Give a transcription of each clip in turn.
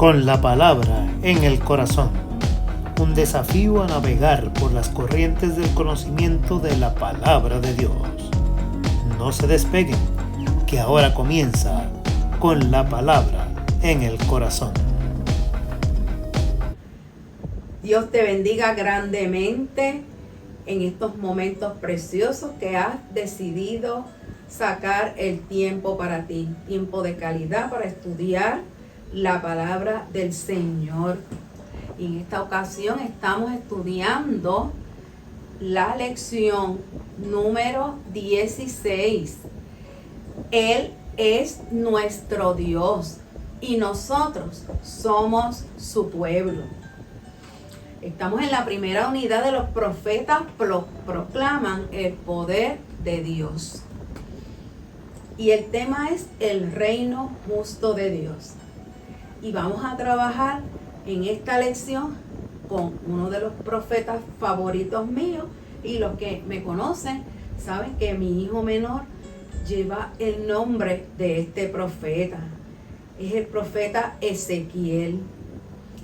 Con la palabra en el corazón. Un desafío a navegar por las corrientes del conocimiento de la palabra de Dios. No se despeguen, que ahora comienza Con la palabra en el corazón. Dios te bendiga grandemente en estos momentos preciosos que has decidido sacar el tiempo para ti, tiempo de calidad para estudiar la palabra del Señor. Y en esta ocasión estamos estudiando la lección número 16. Él es nuestro Dios y nosotros somos su pueblo. Estamos en la primera unidad de los profetas proclaman el poder de Dios. Y el tema es el reino justo de Dios. Y vamos a trabajar en esta lección con uno de los profetas favoritos míos. Y los que me conocen saben que mi hijo menor lleva el nombre de este profeta. Es el profeta Ezequiel.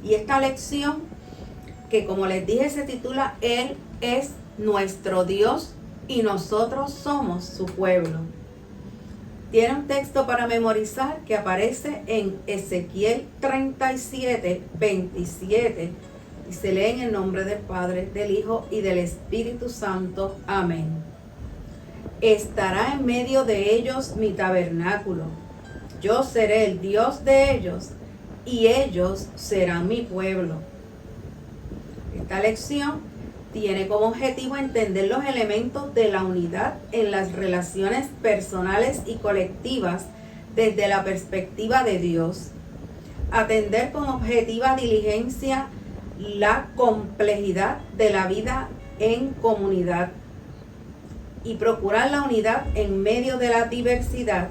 Y esta lección, que como les dije se titula Él es nuestro Dios y nosotros somos su pueblo. Tiene un texto para memorizar que aparece en Ezequiel 37, 27 y se lee en el nombre del Padre, del Hijo y del Espíritu Santo. Amén. Estará en medio de ellos mi tabernáculo. Yo seré el Dios de ellos y ellos serán mi pueblo. Esta lección tiene como objetivo entender los elementos de la unidad en las relaciones personales y colectivas desde la perspectiva de Dios. Atender con objetiva diligencia la complejidad de la vida en comunidad y procurar la unidad en medio de la diversidad,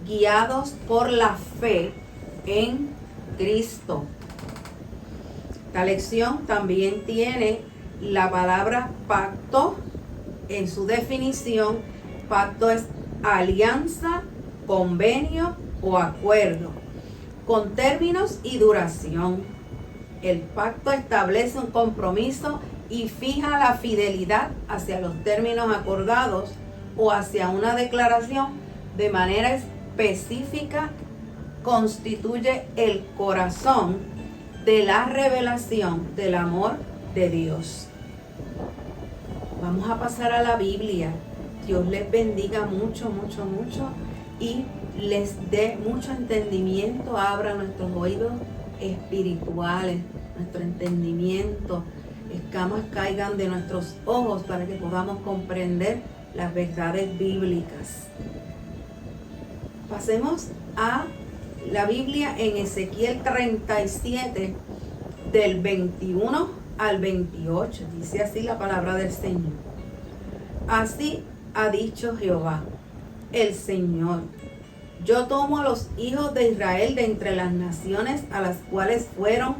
guiados por la fe en Cristo. Esta lección también tiene la palabra pacto en su definición. Pacto es alianza, convenio o acuerdo, con términos y duración. El pacto establece un compromiso y fija la fidelidad hacia los términos acordados o hacia una declaración de manera específica. Constituye el corazón de la revelación del amor de Dios. Vamos a pasar a la Biblia. Dios les bendiga mucho, mucho, mucho y les dé mucho entendimiento. Abra nuestros oídos espirituales, nuestro entendimiento. Escamas caigan de nuestros ojos para que podamos comprender las verdades bíblicas. Pasemos a la Biblia en Ezequiel 37 del 21 al 28, dice así la palabra del Señor. Así ha dicho Jehová, el Señor: yo tomo a los hijos de Israel de entre las naciones a las cuales fueron,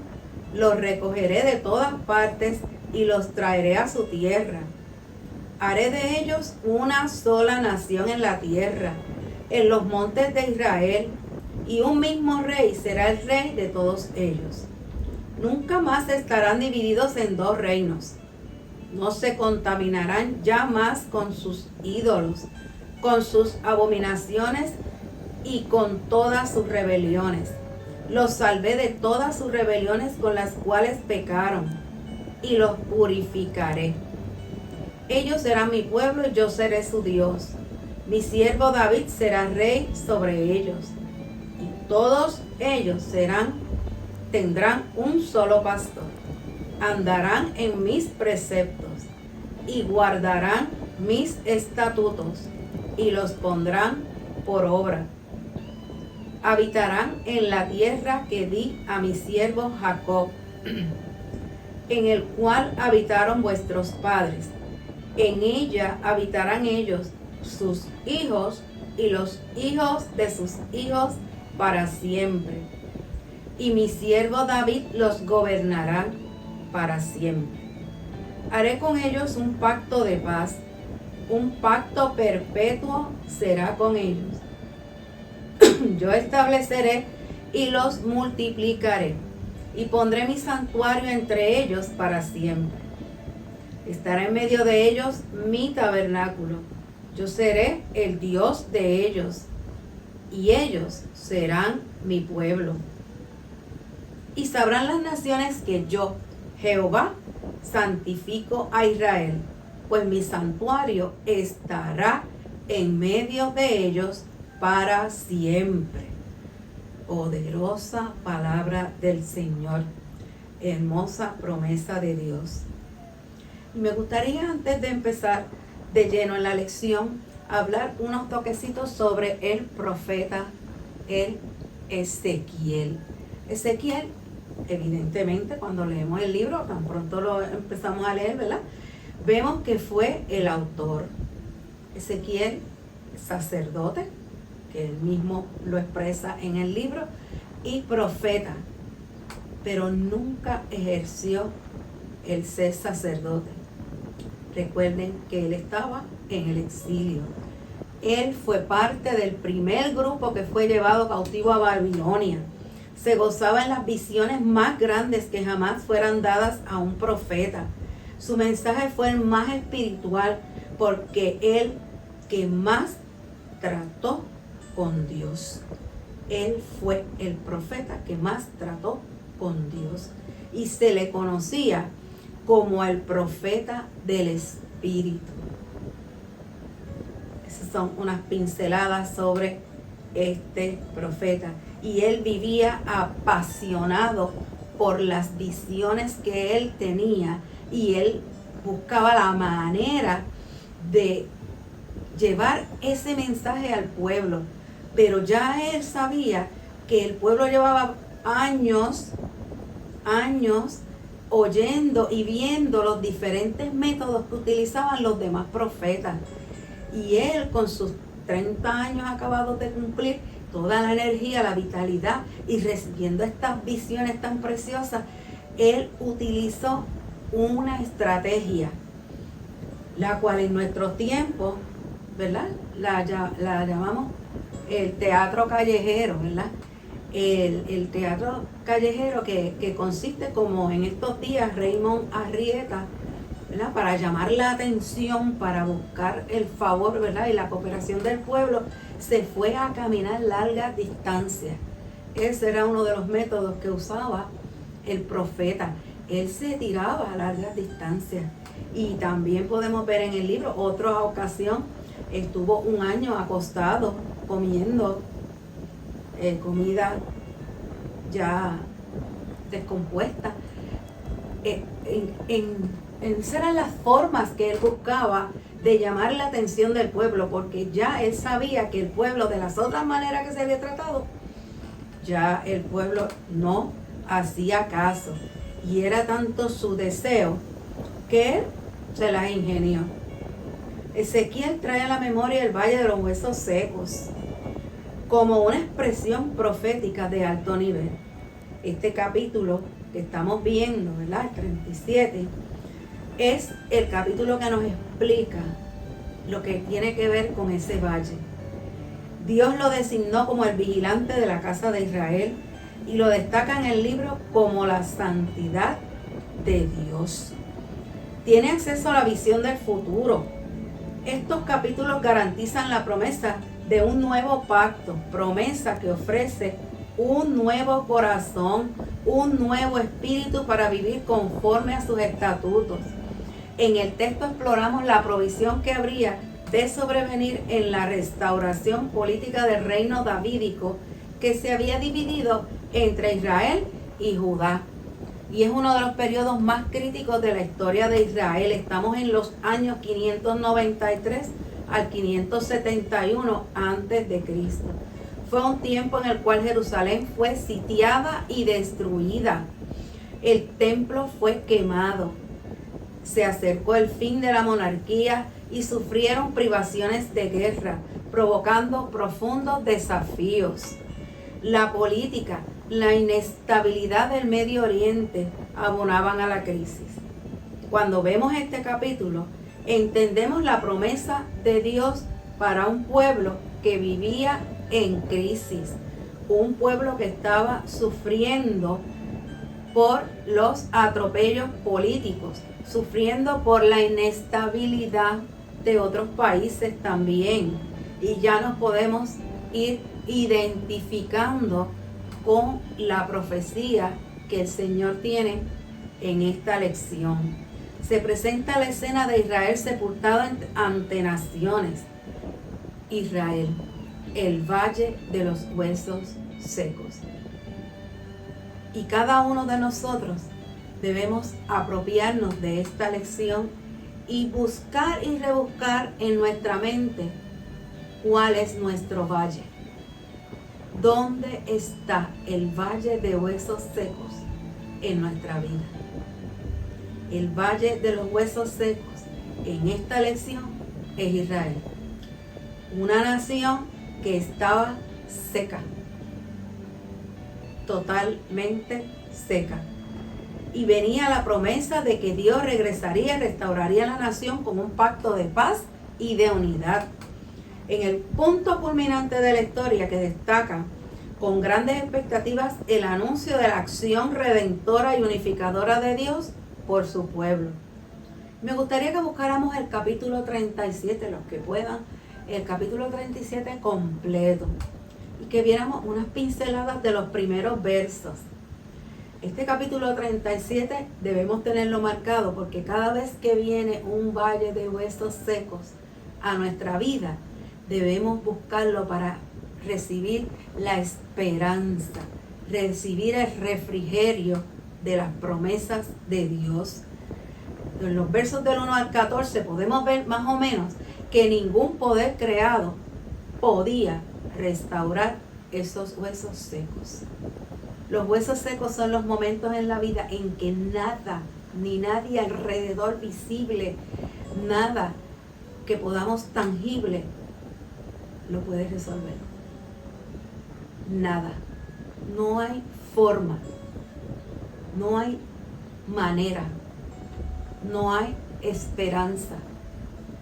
los recogeré de todas partes y los traeré a su tierra. Haré de ellos una sola nación en la tierra, en los montes de Israel, y un mismo rey será el rey de todos ellos. Nunca más estarán divididos en dos reinos. No se contaminarán ya más con sus ídolos, con sus abominaciones y con todas sus rebeliones. Los salvé de todas sus rebeliones con las cuales pecaron, y los purificaré. Ellos serán mi pueblo y yo seré su Dios. Mi siervo David será rey sobre ellos, y todos ellos tendrán un solo pastor, andarán en mis preceptos y guardarán mis estatutos y los pondrán por obra. Habitarán en la tierra que di a mi siervo Jacob, en el cual habitaron vuestros padres. En ella habitarán ellos, sus hijos y los hijos de sus hijos para siempre. Y mi siervo David los gobernará para siempre. Haré con ellos un pacto de paz, un pacto perpetuo será con ellos. Yo estableceré y los multiplicaré y pondré mi santuario entre ellos para siempre. Estará en medio de ellos mi tabernáculo. Yo seré el Dios de ellos, y ellos serán mi pueblo. Y sabrán las naciones que yo, Jehová, santifico a Israel, pues mi santuario estará en medio de ellos para siempre. Poderosa palabra del Señor, hermosa promesa de Dios. Y me gustaría, antes de empezar de lleno en la lección, hablar unos toquecitos sobre el profeta, el Ezequiel. Ezequiel, evidentemente, cuando leemos el libro, tan pronto lo empezamos a leer, ¿verdad?, vemos que fue el autor. Ezequiel, sacerdote, que él mismo lo expresa en el libro, y profeta, pero nunca ejerció el ser sacerdote. Recuerden que él estaba en el exilio. Él fue parte del primer grupo que fue llevado cautivo a Babilonia. Se gozaba en las visiones más grandes que jamás fueran dadas a un profeta. Su mensaje fue el más espiritual porque él que más trató con Dios. Él fue el profeta que más trató con Dios y se le conocía como el profeta del Espíritu. Esas son unas pinceladas sobre este profeta. Y él vivía apasionado por las visiones que él tenía y él buscaba la manera de llevar ese mensaje al pueblo. Pero ya él sabía que el pueblo llevaba años oyendo y viendo los diferentes métodos que utilizaban los demás profetas. Y él, con sus 30 años acabados de cumplir, toda la energía, la vitalidad y recibiendo estas visiones tan preciosas, él utilizó una estrategia, la cual en nuestro tiempo, ¿verdad?, la llamamos el teatro callejero, ¿verdad? El teatro callejero que consiste, como en estos días Raymond Arrieta, ¿verdad?, para llamar la atención, para buscar el favor, ¿verdad?, y la cooperación del pueblo, se fue a caminar largas distancias. Ese era uno de los métodos que usaba el profeta. Él se tiraba a largas distancias. Y también podemos ver en el libro otra ocasión, estuvo un año acostado comiendo comida ya descompuesta. Esas eran las formas que él buscaba de llamar la atención del pueblo, porque ya él sabía que el pueblo, de las otras maneras que se había tratado, ya el pueblo no hacía caso. Y era tanto su deseo que él se las ingenió. Ezequiel trae a la memoria el valle de los huesos secos como una expresión profética de alto nivel. Este capítulo que estamos viendo, ¿verdad?, el 37, es el capítulo que nos explica lo que tiene que ver con ese valle. Dios lo designó como el vigilante de la casa de Israel y lo destaca en el libro como la santidad de Dios. Tiene acceso a la visión del futuro. Estos capítulos garantizan la promesa de un nuevo pacto, promesa que ofrece un nuevo corazón, un nuevo espíritu para vivir conforme a sus estatutos. En el texto exploramos la provisión que habría de sobrevenir en la restauración política del reino davídico que se había dividido entre Israel y Judá. Y es uno de los periodos más críticos de la historia de Israel. Estamos en los años 593 al 571 antes de Cristo. Fue un tiempo en el cual Jerusalén fue sitiada y destruida. El templo fue quemado. Se acercó el fin de la monarquía y sufrieron privaciones de guerra, provocando profundos desafíos. La política, la inestabilidad del Medio Oriente abonaban a la crisis. Cuando vemos este capítulo, entendemos la promesa de Dios para un pueblo que vivía en crisis, un pueblo que estaba sufriendo por los atropellos políticos, sufriendo por la inestabilidad de otros países también. Y ya nos podemos ir identificando con la profecía que el Señor tiene en esta lección. Se presenta la escena de Israel sepultado ante naciones. Israel, el valle de los huesos secos. Y cada uno de nosotros debemos apropiarnos de esta lección y buscar y rebuscar en nuestra mente cuál es nuestro valle. ¿Dónde está el valle de huesos secos en nuestra vida? El valle de los huesos secos en esta lección es Israel. Una nación que estaba seca, totalmente seca. Y venía la promesa de que Dios regresaría y restauraría la nación con un pacto de paz y de unidad. En el punto culminante de la historia que destaca con grandes expectativas el anuncio de la acción redentora y unificadora de Dios por su pueblo. Me gustaría que buscáramos el capítulo 37, los que puedan, el capítulo 37 completo, y que viéramos unas pinceladas de los primeros versos. Este capítulo 37 debemos tenerlo marcado porque cada vez que viene un valle de huesos secos a nuestra vida, debemos buscarlo para recibir la esperanza, recibir el refrigerio de las promesas de Dios. En los versos del 1 al 14 podemos ver más o menos que ningún poder creado podía restaurar esos huesos secos. Los huesos secos son los momentos en la vida en que nada, ni nadie alrededor visible, nada que podamos tangible, lo puede resolver. Nada. No hay forma. No hay manera. No hay esperanza.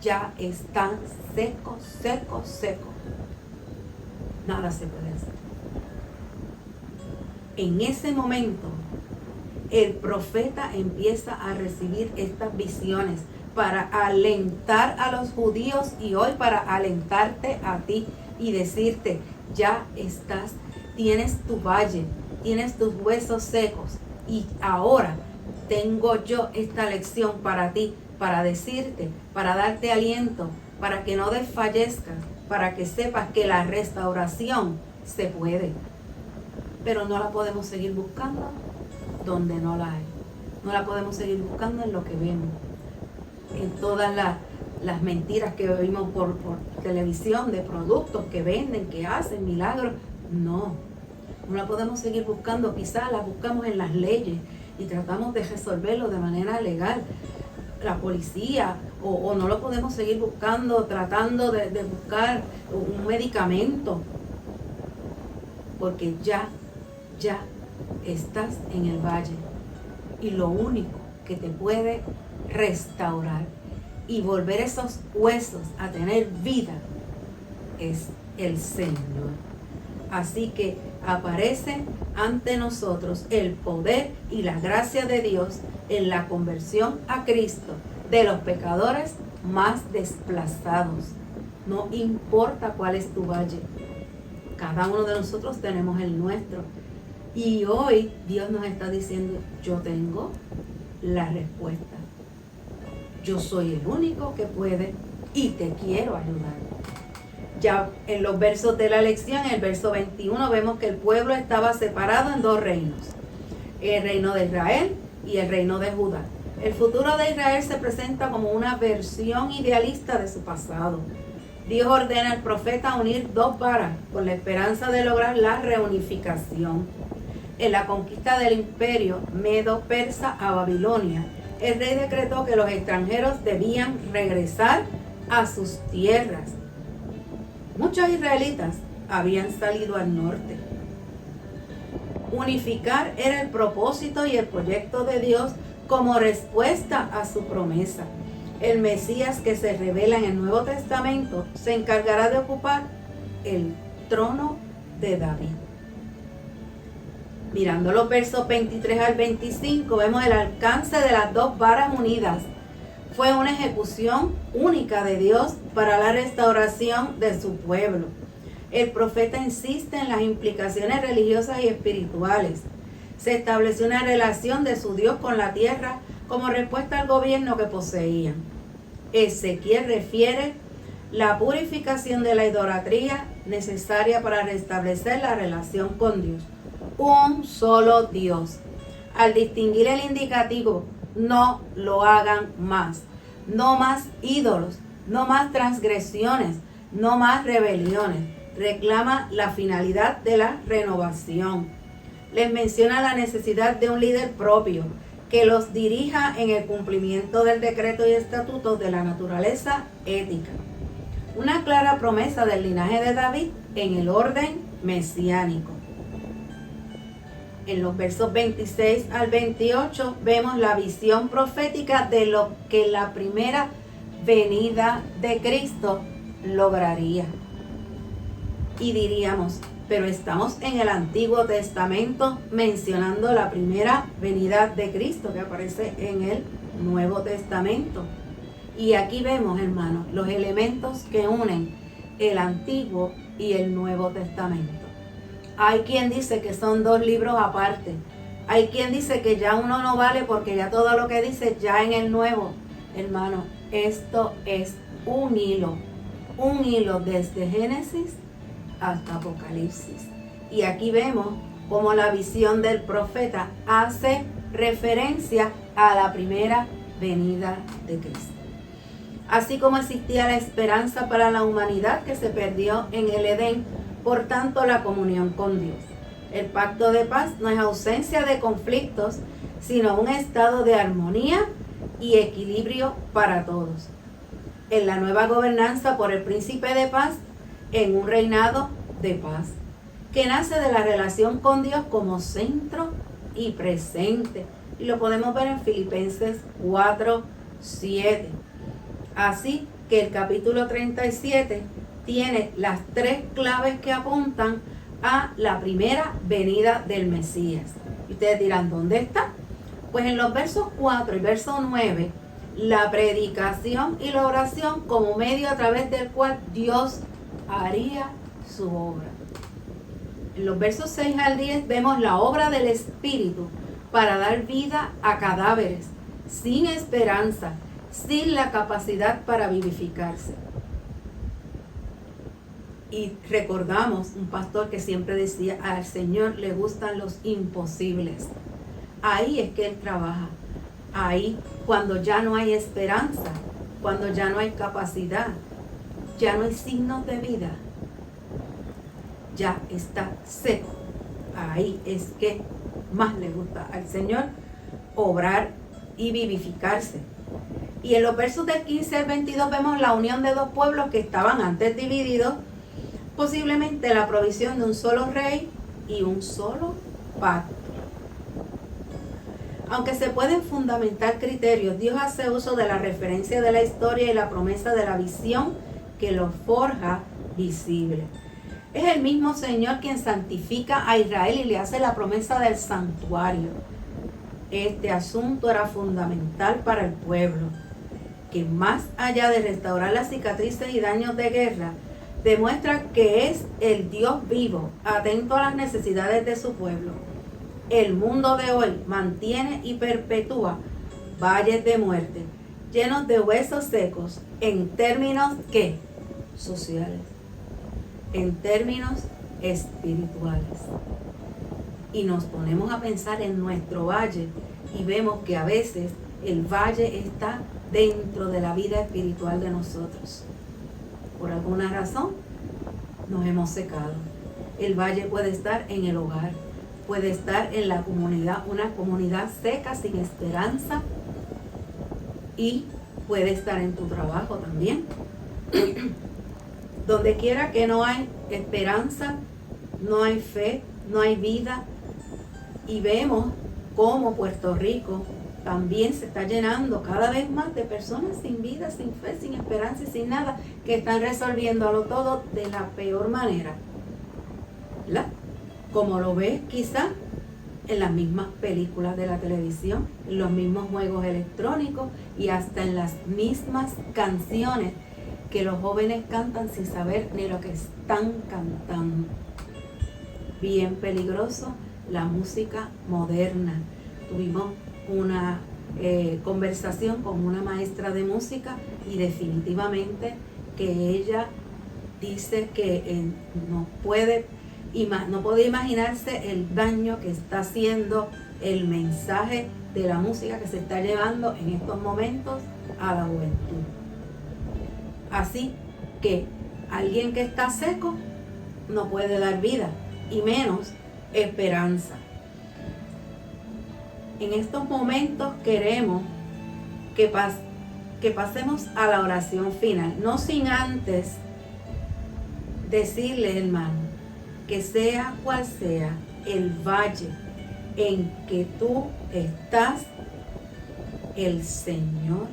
Ya están secos, secos, secos. Nada se puede hacer. En ese momento, el profeta empieza a recibir estas visiones para alentar a los judíos y hoy para alentarte a ti y decirte, ya estás, tienes tu valle, tienes tus huesos secos y ahora tengo yo esta lección para ti, para decirte, para darte aliento, para que no desfallezcas, para que sepas que la restauración se puede. Pero no la podemos seguir buscando donde no la hay. No la podemos seguir buscando en lo que vemos. En todas las mentiras que vimos por televisión de productos que venden, que hacen milagros. No la podemos seguir buscando. Quizás la buscamos en las leyes y tratamos de resolverlo de manera legal. La policía, o no lo podemos seguir buscando tratando de buscar un medicamento. Porque ya estás en el valle. Y lo único que te puede restaurar y volver esos huesos a tener vida es el Señor. Así que aparece ante nosotros el poder y la gracia de Dios en la conversión a Cristo de los pecadores más desplazados. No importa cuál es tu valle, cada uno de nosotros tenemos el nuestro. Y hoy Dios nos está diciendo, yo tengo la respuesta. Yo soy el único que puede y te quiero ayudar. Ya en los versos de la lección, en el verso 21, vemos que el pueblo estaba separado en dos reinos. El reino de Israel y el reino de Judá. El futuro de Israel se presenta como una versión idealista de su pasado. Dios ordena al profeta unir dos varas con la esperanza de lograr la reunificación. En la conquista del imperio medo-persa a Babilonia, el rey decretó que los extranjeros debían regresar a sus tierras. Muchos israelitas habían salido al norte. Unificar era el propósito y el proyecto de Dios como respuesta a su promesa. El Mesías que se revela en el Nuevo Testamento se encargará de ocupar el trono de David. Mirando los versos 23 al 25, vemos el alcance de las dos varas unidas. Fue una ejecución única de Dios para la restauración de su pueblo. El profeta insiste en las implicaciones religiosas y espirituales. Se estableció una relación de su Dios con la tierra como respuesta al gobierno que poseían. Ezequiel refiere la purificación de la idolatría necesaria para restablecer la relación con Dios. Un solo Dios. Al distinguir el indicativo, no lo hagan más. No más ídolos, no más transgresiones, no más rebeliones. Reclama la finalidad de la renovación. Les menciona la necesidad de un líder propio que los dirija en el cumplimiento del decreto y estatutos de la naturaleza ética. Una clara promesa del linaje de David en el orden mesiánico. En los versos 26 al 28 vemos la visión profética de lo que la primera venida de Cristo lograría. Y diríamos, pero estamos en el Antiguo Testamento mencionando la primera venida de Cristo que aparece en el Nuevo Testamento. Y aquí vemos, hermanos, los elementos que unen el Antiguo y el Nuevo Testamento. Hay quien dice que son dos libros aparte. Hay quien dice que ya uno no vale porque ya todo lo que dice ya en el Nuevo. Hermano, esto es un hilo desde Génesis hasta Apocalipsis. Y aquí vemos cómo la visión del profeta hace referencia a la primera venida de Cristo. Así como existía la esperanza para la humanidad que se perdió en el Edén, por tanto la comunión con Dios. El pacto de paz no es ausencia de conflictos, sino un estado de armonía y equilibrio para todos. En la nueva gobernanza por el príncipe de paz, en un reinado de paz, que nace de la relación con Dios como centro y presente. Y lo podemos ver en Filipenses 4:7. Así que el capítulo 37 tiene las tres claves que apuntan a la primera venida del Mesías. Y ustedes dirán, ¿dónde está? Pues en los versos 4 y verso 9, la predicación y la oración como medio a través del cual Dios haría su obra. En los versos 6 al 10 vemos la obra del Espíritu para dar vida a cadáveres, sin esperanza, sin la capacidad para vivificarse. Y recordamos un pastor que siempre decía, al Señor le gustan los imposibles. Ahí es que Él trabaja. Ahí, cuando ya no hay esperanza, cuando ya no hay capacidad, ya no hay signos de vida, ya está seco. Ahí es que más le gusta al Señor obrar y vivificarse. Y en los versos del 15 al 22 vemos la unión de dos pueblos que estaban antes divididos, posiblemente la provisión de un solo rey y un solo pacto. Aunque se pueden fundamentar criterios, Dios hace uso de la referencia de la historia y la promesa de la visión que lo forja visible. Es el mismo Señor quien santifica a Israel y le hace la promesa del santuario. Este asunto era fundamental para el pueblo, que más allá de restaurar las cicatrices y daños de guerra, demuestra que es el Dios vivo, atento a las necesidades de su pueblo. El mundo de hoy mantiene y perpetúa valles de muerte, llenos de huesos secos, en términos ¿qué? Sociales, en términos espirituales. Y nos ponemos a pensar en nuestro valle y vemos que a veces el valle está dentro de la vida espiritual de nosotros. Por alguna razón nos hemos secado. El valle puede estar en el hogar, puede estar en la comunidad, una comunidad seca, sin esperanza, y puede estar en tu trabajo también. Donde quiera que no hay esperanza, no hay fe, no hay vida. Y vemos cómo Puerto Rico también se está llenando cada vez más de personas sin vida, sin fe, sin esperanza y sin nada, que están resolviéndolo todo de la peor manera, ¿verdad? Como lo ves quizá en las mismas películas de la televisión, en los mismos juegos electrónicos y hasta en las mismas canciones que los jóvenes cantan sin saber ni lo que están cantando. Bien peligroso la música moderna. Tuvimos una conversación con una maestra de música y definitivamente que ella dice que no puede imaginarse el daño que está haciendo el mensaje de la música que se está llevando en estos momentos a la juventud. Así que alguien que está seco no puede dar vida y menos esperanza. En estos momentos queremos que pasemos a la oración final, no sin antes decirle, hermano, que sea cual sea el valle en que tú estás, el Señor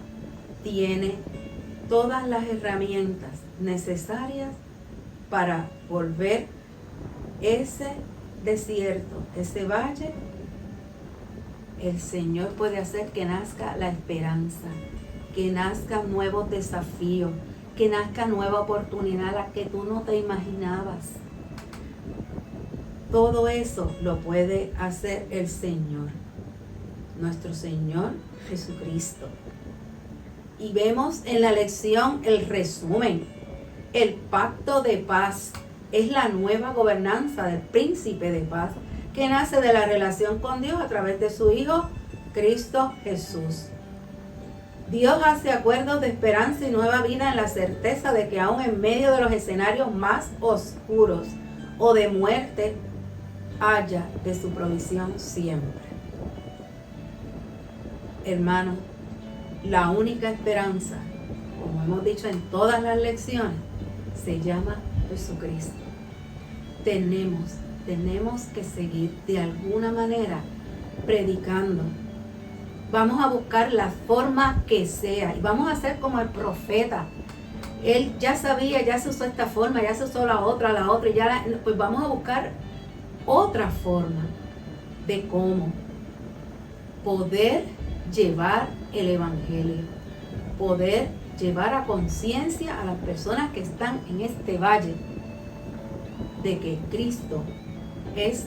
tiene todas las herramientas necesarias para volver ese desierto, ese valle. El Señor puede hacer que nazca la esperanza, que nazca nuevos desafíos, que nazca nueva oportunidad a la que tú no te imaginabas. Todo eso lo puede hacer el Señor, nuestro Señor Jesucristo. Y vemos en la lección el resumen. El pacto de paz es la nueva gobernanza del príncipe de paz que nace de la relación con Dios a través de su Hijo, Cristo Jesús. Dios hace acuerdos de esperanza y nueva vida en la certeza de que aún en medio de los escenarios más oscuros o de muerte, haya de su provisión siempre. Hermanos, la única esperanza, como hemos dicho en todas las lecciones, se llama Jesucristo. Tenemos que seguir de alguna manera predicando. Vamos a buscar la forma que sea y vamos a ser como el profeta. Él ya sabía, ya se usó esta forma, ya se usó la otra, y pues vamos a buscar otra forma de cómo poder llevar el evangelio, poder llevar a conciencia a las personas que están en este valle de que Cristo es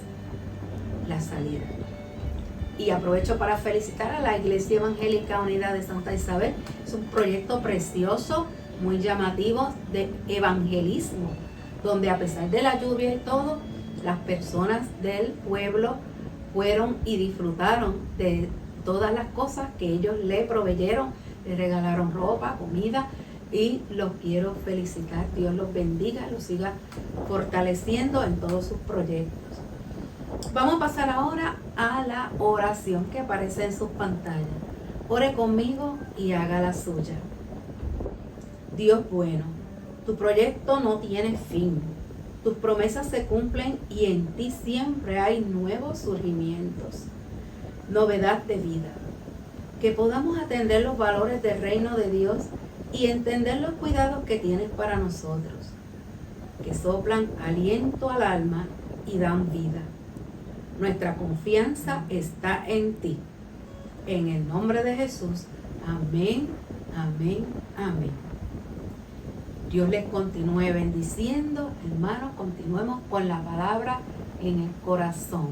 la salida. Y aprovecho para felicitar a la Iglesia Evangélica Unida de Santa Isabel. Es un proyecto precioso, muy llamativo de evangelismo, donde a pesar de la lluvia y todo, las personas del pueblo fueron y disfrutaron de todas las cosas que ellos le proveyeron, le regalaron ropa, comida, y los quiero felicitar. Dios los bendiga, los siga fortaleciendo en todos sus proyectos. Vamos a pasar ahora a la oración que aparece en sus pantallas. Ore conmigo y haga la suya. Dios bueno, tu proyecto no tiene fin. Tus promesas se cumplen y en ti siempre hay nuevos surgimientos, novedad de vida. Que podamos atender los valores del reino de Dios y entender los cuidados que tienes para nosotros, que soplan aliento al alma y dan vida. Nuestra confianza está en ti. En el nombre de Jesús. Amén, amén, amén. Dios les continúe bendiciendo. Hermanos, continuemos con la palabra en el corazón.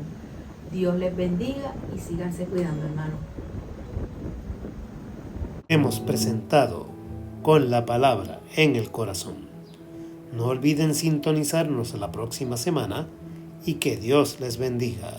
Dios les bendiga y síganse cuidando, hermanos. Hemos presentado con la palabra en el corazón. No olviden sintonizarnos la próxima semana y que Dios les bendiga.